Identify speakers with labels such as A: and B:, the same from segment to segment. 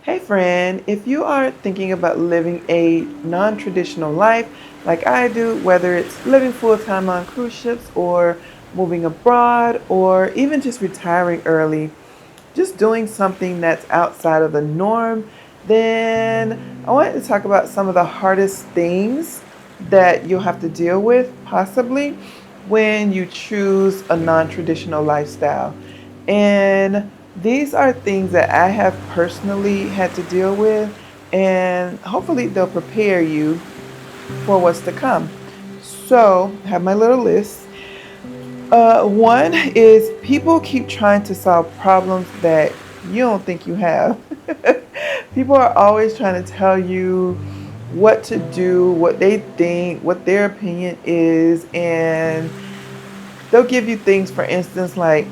A: Hey friend, if you are thinking about living a non-traditional life like I do, whether it's living full-time on cruise ships or moving abroad or even just retiring early, just doing something that's outside of the norm, then I wanted to talk about some of the hardest things that you'll have to deal with possibly when you choose a non-traditional lifestyle. And these are things that I have personally had to deal with, and hopefully they'll prepare you for what's to come. So, I have my little list. One is people keep trying to solve problems that you don't think you have. People are always trying to tell you what to do, what they think, what their opinion is, and they'll give you things, for instance, like,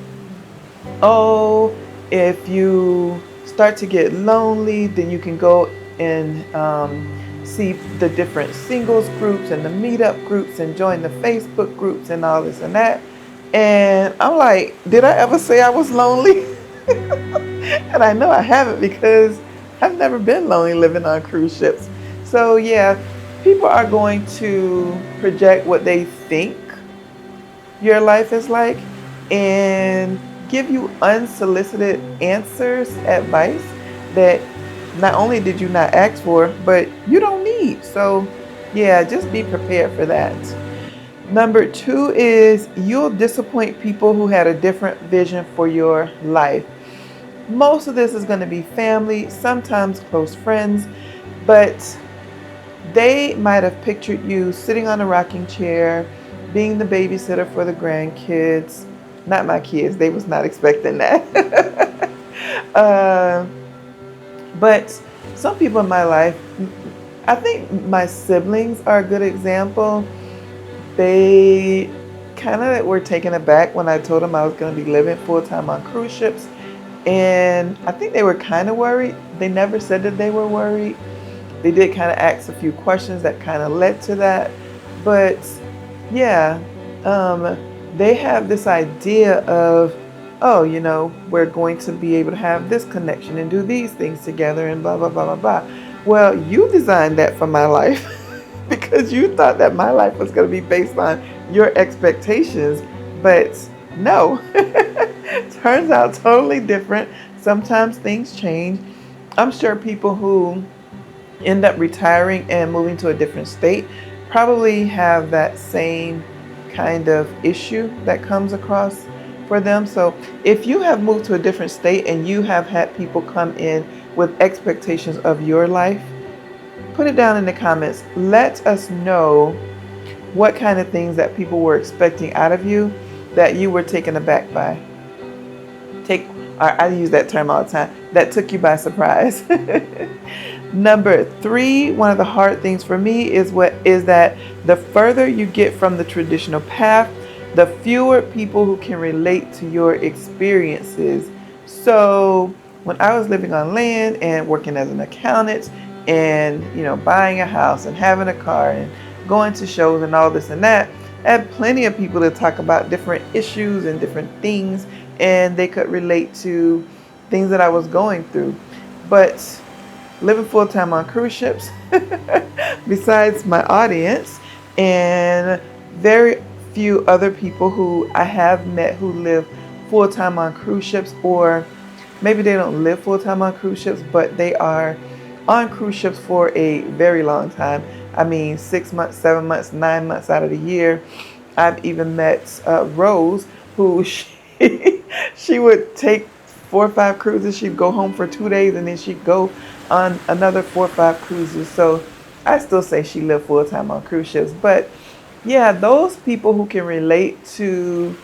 A: oh, if you start to get lonely, then you can go and see the different singles groups and the meetup groups and join the Facebook groups and all this and that. And I'm like, did I ever say I was lonely? And I know I haven't because I've never been lonely living on cruise ships. So, yeah, people are going to project what they think your life is like and give you unsolicited answers, advice that not only did you not ask for, but you don't need. So, yeah, just be prepared for that. Number two is you'll disappoint people who had a different vision for your life. Most of this is going to be family, sometimes close friends, but they might have pictured you sitting on a rocking chair, being the babysitter for the grandkids. Not my kids, they was not expecting that. uh, but some people in my life, I think my siblings are a good example. They kind of were taken aback when I told them I was going to be living full time on cruise ships. And I think they were kind of worried. They never said that they were worried. They did kind of ask a few questions that kind of led to that. But yeah, they have this idea of, oh, we're going to be able to have this connection and do these things together and blah, blah, blah, blah, blah. Well, you designed that for my life because you thought that my life was going to be based on your expectations. But no, turns out totally different. Sometimes things change. I'm sure people who end up retiring and moving to a different state probably have that same kind of issue that comes across for them. So if you have moved to a different state and you have had people come in with expectations of your life, put it down in the comments. Let us know what kind of things that people were expecting out of you that you were taken aback by. I use that term all the time, that took you by surprise. Number three, one of the hard things for me is that the further you get from the traditional path, the fewer people who can relate to your experiences. So when I was living on land and working as an accountant and buying a house and having a car and going to shows and all this and that, I had plenty of people to talk about different issues and different things, and they could relate to things that I was going through. But living full time on cruise ships, besides my audience and very few other people who I have met who live full time on cruise ships, or maybe they don't live full time on cruise ships, but they are on cruise ships for a very long time. I mean, 6 months, 7 months, 9 months out of the year. I've even met Rose, who she would take 4 or 5 cruises. She'd go home for 2 days and then she'd go on another 4 or 5 cruises. So I still say she lived full time on cruise ships. But yeah, those people who can relate to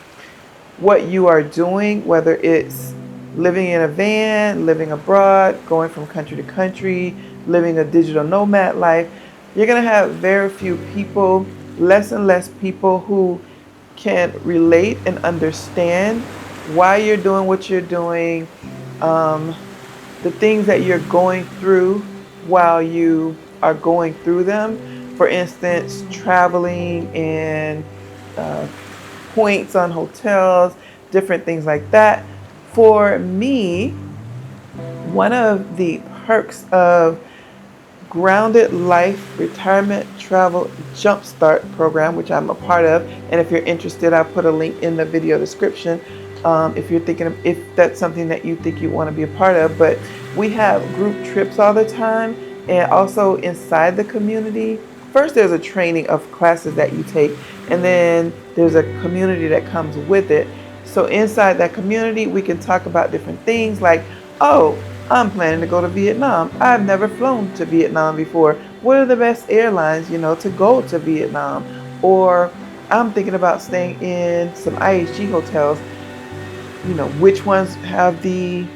A: what you are doing, whether it's living in a van, living abroad, going from country to country, living a digital nomad life, you're going to have very few people, less and less people who can relate and understand why you're doing what you're doing, the things that you're going through while you are going through them. For instance, traveling and points on hotels, different things like that. For me, one of the perks of Grounded Life Retirement Travel Jumpstart program, which I'm a part of. And if you're interested, I'll put a link in the video description if you're thinking of, if that's something that you think you want to be a part of. But we have group trips all the time, and also inside the community. First, there's a training of classes that you take, and then there's a community that comes with it. So inside that community, we can talk about different things like, oh, I'm planning to go to Vietnam. I've never flown to Vietnam before. What are the best airlines, to go to Vietnam? Or I'm thinking about staying in some IHG hotels. Which ones have the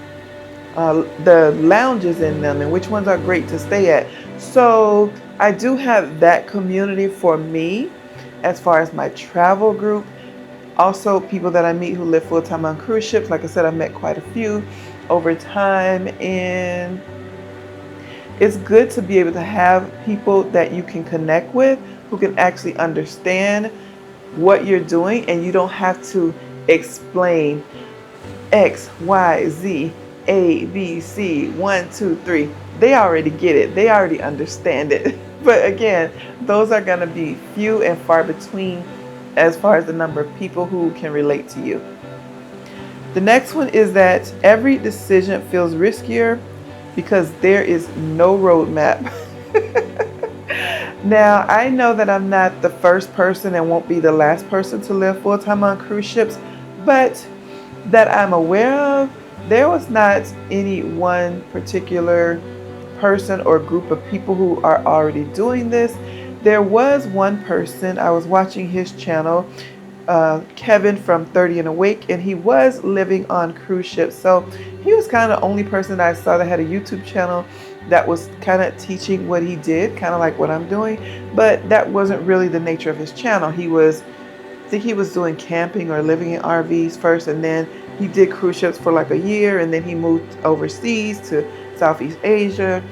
A: lounges in them, and which ones are great to stay at. So I do have that community for me as far as my travel group. Also, people that I meet who live full time on cruise ships. Like I said, I've met quite a few over time, and it's good to be able to have people that you can connect with who can actually understand what you're doing, and you don't have to explain X, Y, Z, A, B, C, 1, 2, 3. They already get it. They already understand it. But again, those are going to be few and far between as far as the number of people who can relate to you. The next one is that every decision feels riskier because there is no roadmap. Now, I know that I'm not the first person and won't be the last person to live full-time on cruise ships, but that I'm aware of, there was not any one particular person or group of people who are already doing this. There was one person, I was watching his channel, Kevin from 30 and Awake, and he was living on cruise ships. So he was kind of the only person that I saw that had a YouTube channel that was kind of teaching what he did, kind of like what I'm doing, but that wasn't really the nature of his channel. I think he was doing camping or living in RVs first, and then he did cruise ships for like a year, and then he moved overseas to Southeast Asia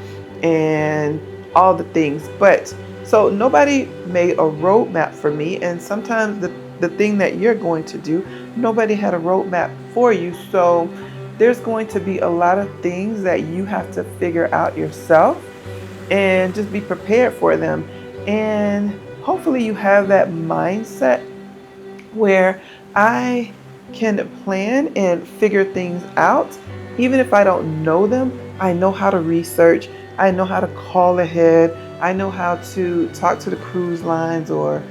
A: and all the things. But so nobody made a roadmap for me, and sometimes the thing that you're going to do, nobody had a roadmap for you. So there's going to be a lot of things that you have to figure out yourself and just be prepared for them. And hopefully you have that mindset where I can plan and figure things out. Even if I don't know them, I know how to research. I know how to call ahead. I know how to talk to the cruise lines or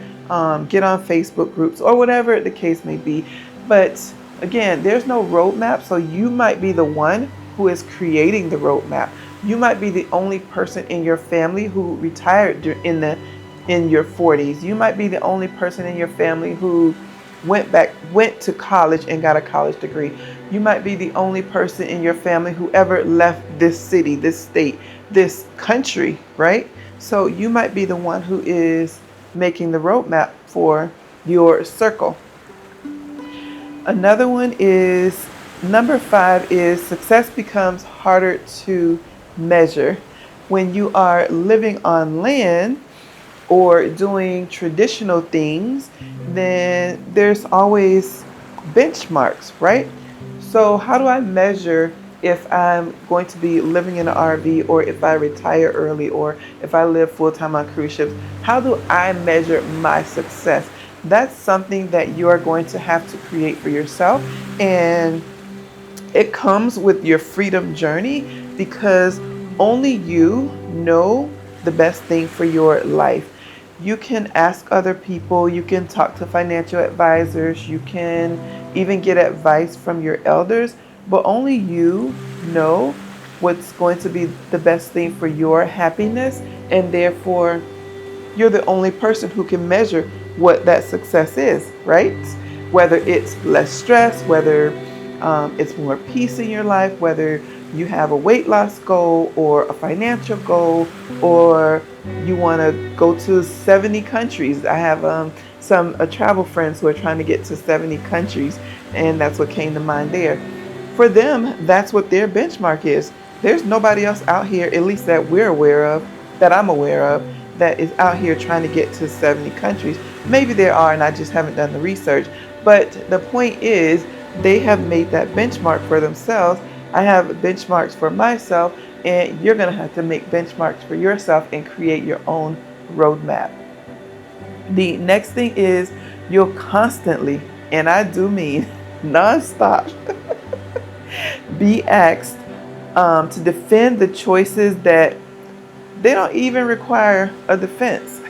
A: get on Facebook groups or whatever the case may be. But again, there's no roadmap, so you might be the one who is creating the roadmap. You might be the only person in your family who retired in your 40s. You might be the only person in your family who went to college and got a college degree. You might be the only person in your family who ever left this city, this state, this country, right? So you might be the one who is making the roadmap for your circle. Another one is, number 5 is success becomes harder to measure. When you are living on land or doing traditional things, then there's always benchmarks, right? So how do I measure if I'm going to be living in an RV, or if I retire early, or if I live full-time on cruise ships? How do I measure my success? That's something that you are going to have to create for yourself, and it comes with your freedom journey, because only you know the best thing for your life. You can ask other people, you can talk to financial advisors, you can even get advice from your elders, but only you know what's going to be the best thing for your happiness, and therefore you're the only person who can measure what that success is, right? Whether it's less stress, whether it's more peace in your life, whether you have a weight loss goal or a financial goal, or you want to go to 70 countries. I have some travel friends who are trying to get to 70 countries, and that's what came to mind there. For them, that's what their benchmark is. There's nobody else out here, at least that we're aware of, that I'm aware of, that is out here trying to get to 70 countries. Maybe there are, and I just haven't done the research. But the point is, they have made that benchmark for themselves. I have benchmarks for myself, and you're going to have to make benchmarks for yourself and create your own roadmap. The next thing is you'll constantly, and I do mean nonstop, be asked to defend the choices that they don't even require a defense.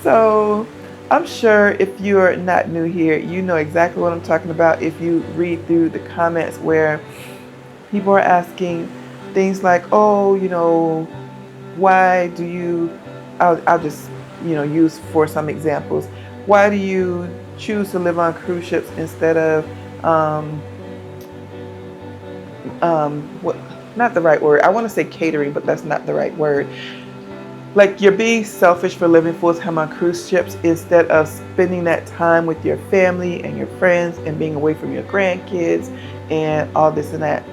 A: So I'm sure if you're not new here, you know exactly what I'm talking about if you read through the comments where people are asking things like, oh, why do you, I'll just, use for some examples. Why do you choose to live on cruise ships instead of, what, not the right word. I want to say catering, but that's not the right word. Like you're being selfish for living full time on cruise ships instead of spending that time with your family and your friends and being away from your grandkids and all this and that.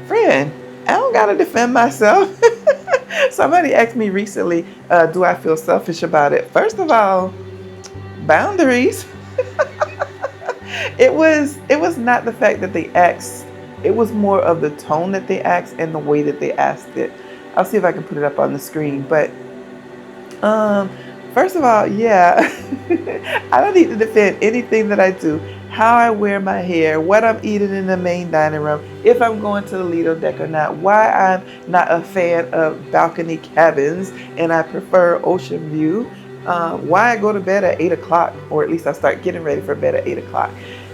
A: Friend, I don't got to defend myself. Somebody asked me recently, do I feel selfish about it? First of all, boundaries. It was not the fact that they asked. It was more of the tone that they asked and the way that they asked it. I'll see if I can put it up on the screen. But first of all, yeah, I don't need to defend anything that I do. How I wear my hair, what I'm eating in the main dining room, if I'm going to the Lido deck or not, why I'm not a fan of balcony cabins and I prefer ocean view, why I go to bed at 8 o'clock, or at least I start getting ready for bed at 8 o'clock.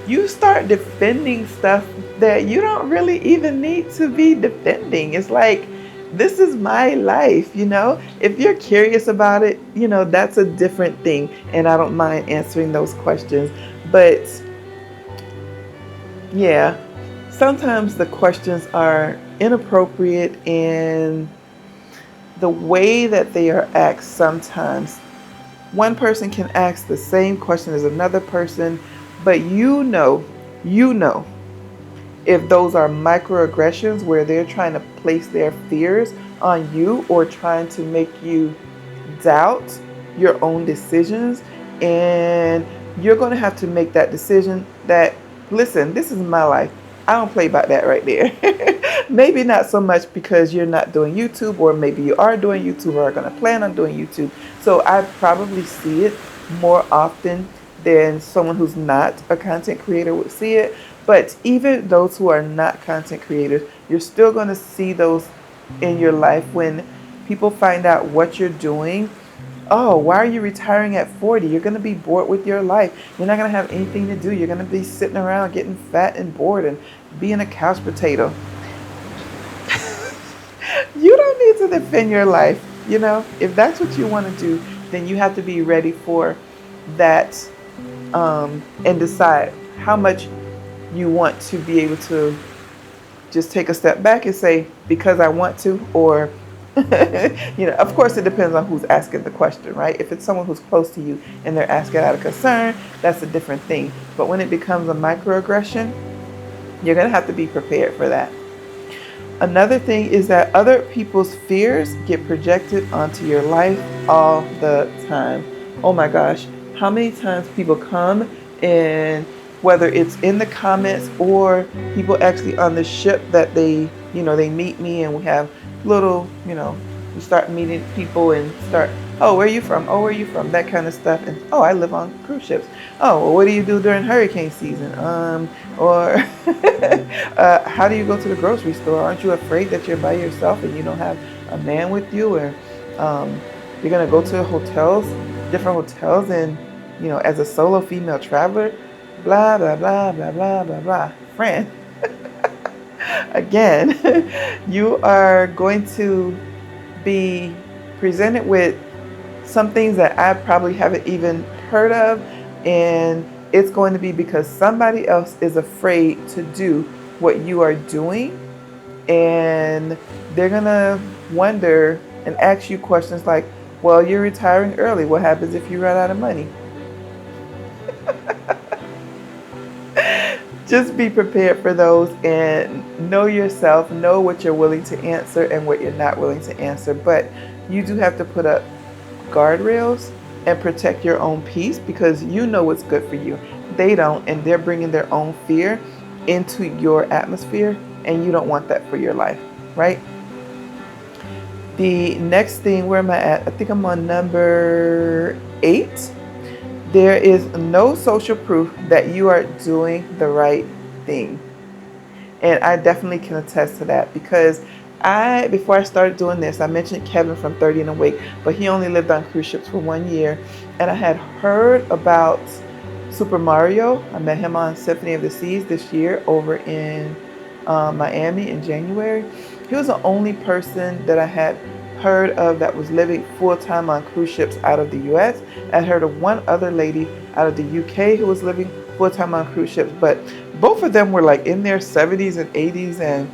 A: You start defending stuff that you don't really even need to be defending. It's like, this is my life, If you're curious about it, that's a different thing. And I don't mind answering those questions. But yeah, sometimes the questions are inappropriate and the way that they are asked sometimes. One person can ask the same question as another person, but you know if those are microaggressions where they're trying to place their fears on you or trying to make you doubt your own decisions, and you're going to have to make that decision that, listen, this is my life. I don't play about that right there. Maybe not so much because you're not doing YouTube, or maybe you are doing YouTube or are going to plan on doing YouTube. So I probably see it more often than someone who's not a content creator would see it. But even those who are not content creators, you're still going to see those in your life when people find out what you're doing. Oh, why are you retiring at 40? You're going to be bored with your life. You're not going to have anything to do. You're going to be sitting around getting fat and bored and being a couch potato. You don't need to defend your life. If that's what you want to do, then you have to be ready for that, and decide how much you want to be able to just take a step back and say, because I want to, or, of course it depends on who's asking the question, right? If it's someone who's close to you and they're asking out of concern, that's a different thing. But when it becomes a microaggression, you're going to have to be prepared for that. Another thing is that other people's fears get projected onto your life all the time. Oh my gosh, how many times people come and whether it's in the comments or people actually on the ship that they meet me and we have little, we start meeting people and start, oh, where are you from? Oh, where are you from? That kind of stuff. And, oh, I live on cruise ships. Oh, well, what do you do during hurricane season? Or how do you go to the grocery store? Aren't you afraid that you're by yourself and you don't have a man with you? Or you're going to go to hotels, different hotels, and, as a solo female traveler, blah, blah, blah, blah, blah, blah, blah. Friend, again, you are going to be presented with some things that I probably haven't even heard of, and it's going to be because somebody else is afraid to do what you are doing, and they're going to wonder and ask you questions like, well, you're retiring early. What happens if you run out of money? Just be prepared for those and know yourself, know what you're willing to answer and what you're not willing to answer. But you do have to put up guardrails and protect your own peace because you know what's good for you. They don't, and they're bringing their own fear into your atmosphere. and you don't want that for your life, right? The next thing, where am I at? I think I'm on number 8. There is no social proof that you are doing the right thing. And I definitely can attest to that, because before I started doing this, I mentioned Kevin from 30 and Awake, but he only lived on cruise ships for 1 year. And I had heard about Super Mario. I met him on Symphony of the Seas this year over in Miami in January. He was the only person that I had heard of that was living full-time on cruise ships out of the US. I heard of one other lady out of the UK who was living full-time on cruise ships, but both of them were like in their 70s and 80s, and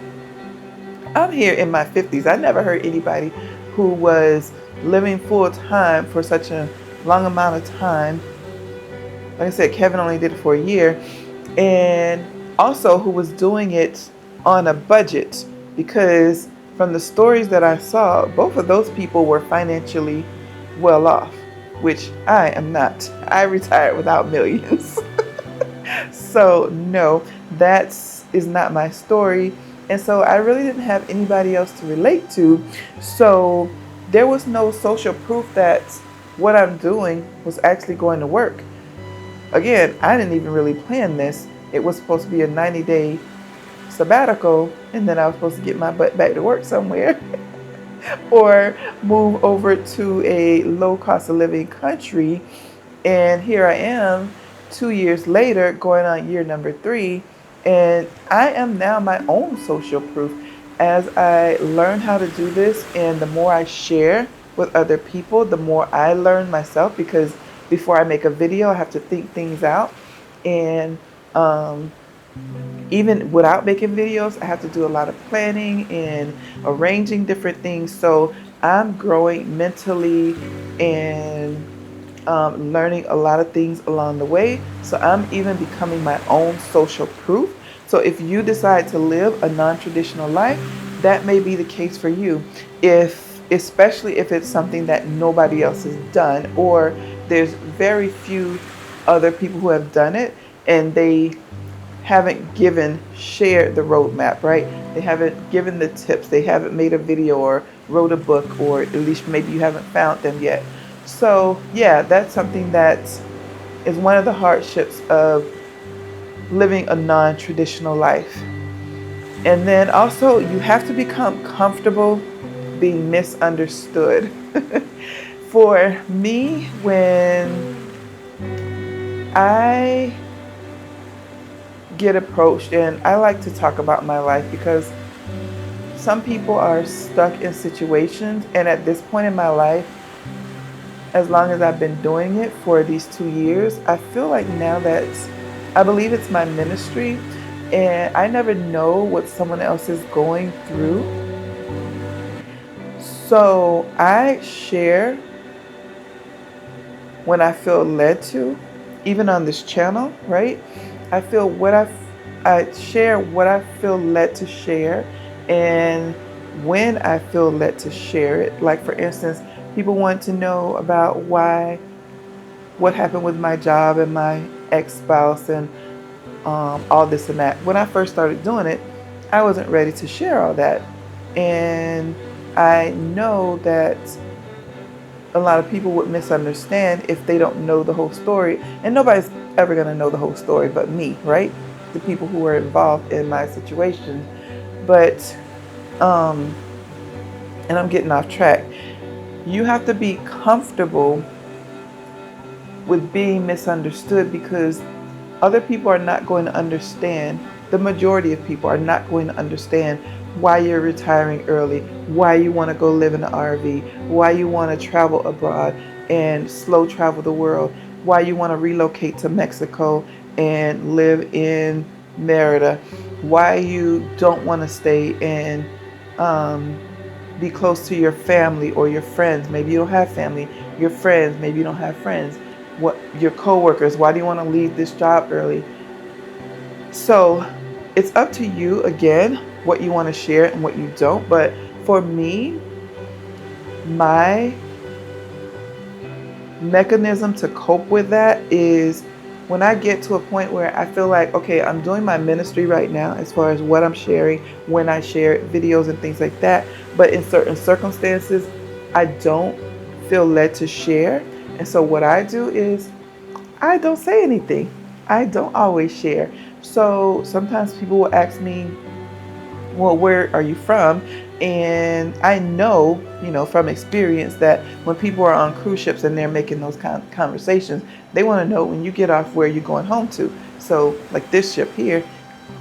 A: I'm here in my 50s. I never heard anybody who was living full-time for such a long amount of time. Like I said, Kevin only did it for a year, and also who was doing it on a budget, because from the stories that I saw, both of those people were financially well off, which I am not. I retired without millions. So no, that is not my story. And so I really didn't have anybody else to relate to. So there was no social proof that what I'm doing was actually going to work. Again, I didn't even really plan this. It was supposed to be a 90-day sabbatical, and then I was supposed to get my butt back to work somewhere or move over to a low cost of living country. And here I am 2 years later, going on year number 3, and I am now my own social proof. As I learn how to do this, and the more I share with other people, the more I learn myself, because before I make a video, I have to think things out. And even without making videos, I have to do a lot of planning and arranging different things. So I'm growing mentally and learning a lot of things along the way. So I'm even becoming my own social proof. So if you decide to live a non-traditional life, that may be the case for you. Especially if it's something that nobody else has done, or there's very few other people who have done it, and they haven't shared the roadmap, right? They haven't given the tips. They haven't made a video or wrote a book, or at least maybe you haven't found them yet. So yeah, that's something that is one of the hardships of living a non-traditional life. And then also, you have to become comfortable being misunderstood. For me, when I get approached, and I like to talk about my life, because some people are stuck in situations, and at this point in my life, as long as I've been doing it for these 2 years, I feel like now that I believe it's my ministry, and I never know what someone else is going through. So I share when I feel led to, even on this channel, right? I share what I feel led to share, and when I feel led to share it. Like, for instance, people want to know about what happened with my job and my ex-spouse, and all this and that. When I first started doing it, I wasn't ready to share all that. And I know that a lot of people would misunderstand if they don't know the whole story. And nobody's ever going to know the whole story but me, right? The people who were involved in my situation. But, and I'm getting off track. You have to be comfortable with being misunderstood, because other people are not going to understand. The majority of people are not going to understand why you're retiring early, why you want to go live in an RV, why you want to travel abroad and slow travel the world, why you want to relocate to Mexico and live in Merida, why you don't want to stay and be close to your family or your friends. Maybe you don't have family. Your friends, maybe you don't have friends. What your coworkers, why do you want to leave this job early? So it's up to you, again, what you want to share and what you don't. But for me, my mechanism to cope with that is when I get to a point where I feel like, okay, I'm doing my ministry right now as far as what I'm sharing, when I share videos and things like that, but in certain circumstances, I don't feel led to share. And so what I do is I don't say anything. I don't always share. So sometimes people will ask me, well, where are you from? And I know, from experience that when people are on cruise ships and they're making those kind of conversations, they want to know when you get off where you're going home to. So like this ship here,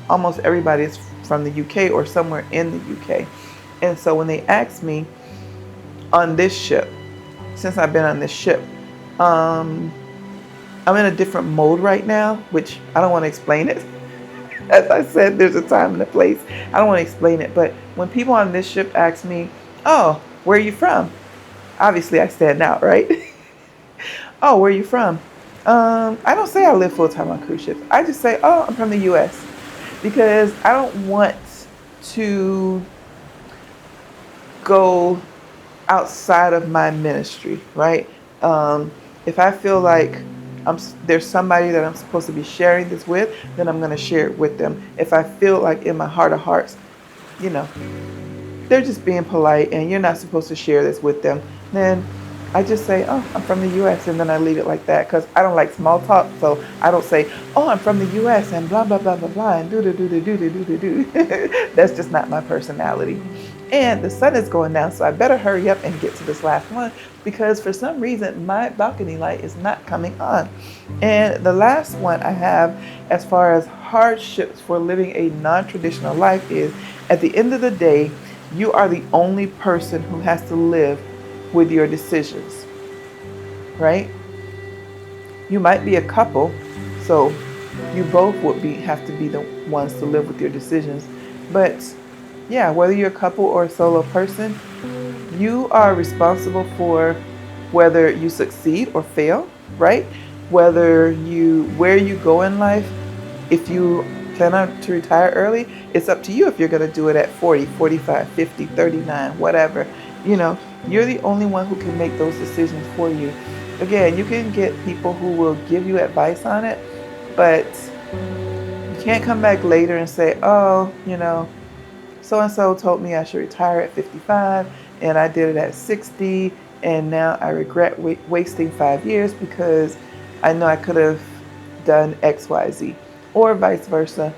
A: almost everybody is from the UK or somewhere in the UK. And so when they ask me on this ship, since I've been on this ship, um, I'm in a different mode right now, which I don't want to explain it. As I said, there's a time and a place. I don't want to explain it, but when people on this ship ask me, oh, where are you from? Obviously, I stand out, right? Oh, where are you from? I don't say I live full time on cruise ships. I just say, oh, I'm from the US, because I don't want to go outside of my ministry, right? If I feel like there's somebody that I'm supposed to be sharing this with, then I'm going to share it with them. If I feel like in my heart of hearts, you know, they're just being polite and you're not supposed to share this with them, then I just say, oh, I'm from the US, and then I leave it like that, because I don't like small talk. So I don't say, oh, I'm from the US and blah, blah, blah, blah, blah, and do, do, do, do, do, do, do, do. That's just not my personality. And the sun is going down, so I better hurry up and get to this last one, because for some reason my balcony light is not coming on. And the last one I have as far as hardships for living a non-traditional life is, at the end of the day, you are the only person who has to live with your decisions, right? You might be a couple, so you both would have to be the ones to live with your decisions. But yeah, whether you're a couple or a solo person, you are responsible for whether you succeed or fail, right? Where you go in life. If you plan on to retire early, it's up to you if you're going to do it at 40, 45, 50, 39, whatever. You're the only one who can make those decisions for you. Again, you can get people who will give you advice on it, but you can't come back later and say, oh, so-and-so told me I should retire at 55 and I did it at 60, and now I regret wasting 5 years because I know I could have done X, Y, Z, or vice versa.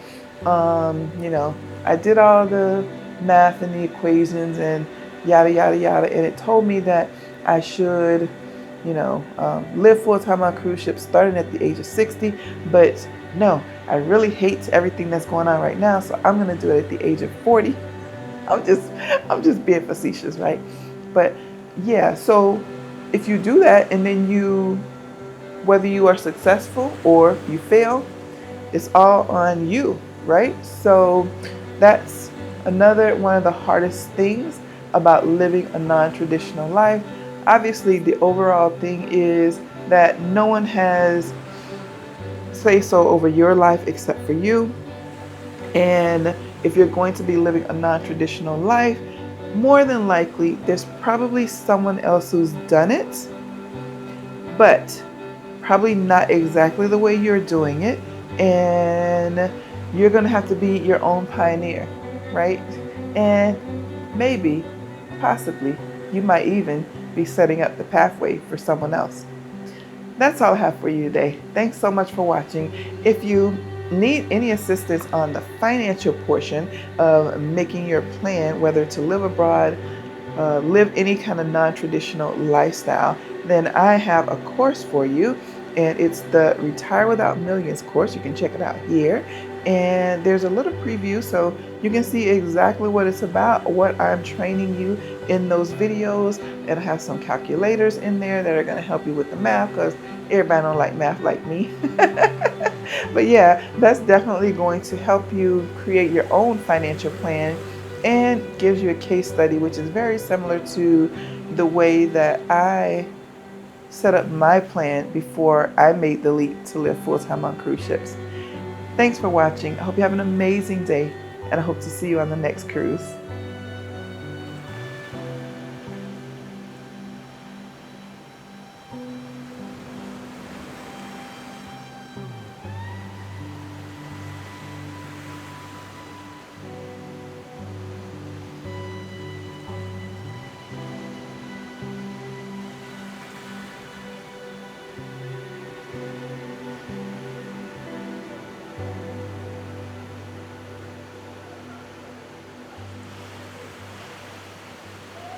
A: I did all the math and the equations and yada, yada, yada, and it told me that I should, live full-time on cruise ships starting at the age of 60, but no, I really hate everything that's going on right now, so I'm going to do it at the age of 40. I'm just being facetious, right? But yeah, so if you do that and then whether you are successful or you fail, it's all on you, right? So that's another one of the hardest things about living a non-traditional life. Obviously, the overall thing is that no one has say so over your life except for you. And if you're going to be living a non-traditional life, more than likely there's probably someone else who's done it, but probably not exactly the way you're doing it, and you're going to have to be your own pioneer, right? And maybe, possibly, you might even be setting up the pathway for someone else. That's all I have for you today. Thanks so much for watching. If you need any assistance on the financial portion of making your plan, whether to live abroad, live any kind of non-traditional lifestyle, then I have a course for you, and it's the Retire Without Millions course. You can check it out here, and there's a little preview so you can see exactly what it's about, what I'm training you in those videos, and I have some calculators in there that are going to help you with the math, because everybody don't like math like me. But yeah, that's definitely going to help you create your own financial plan, and gives you a case study which is very similar to the way that I set up my plan before I made the leap to live full-time on cruise ships. Thanks for watching. I hope you have an amazing day, and I hope to see you on the next cruise.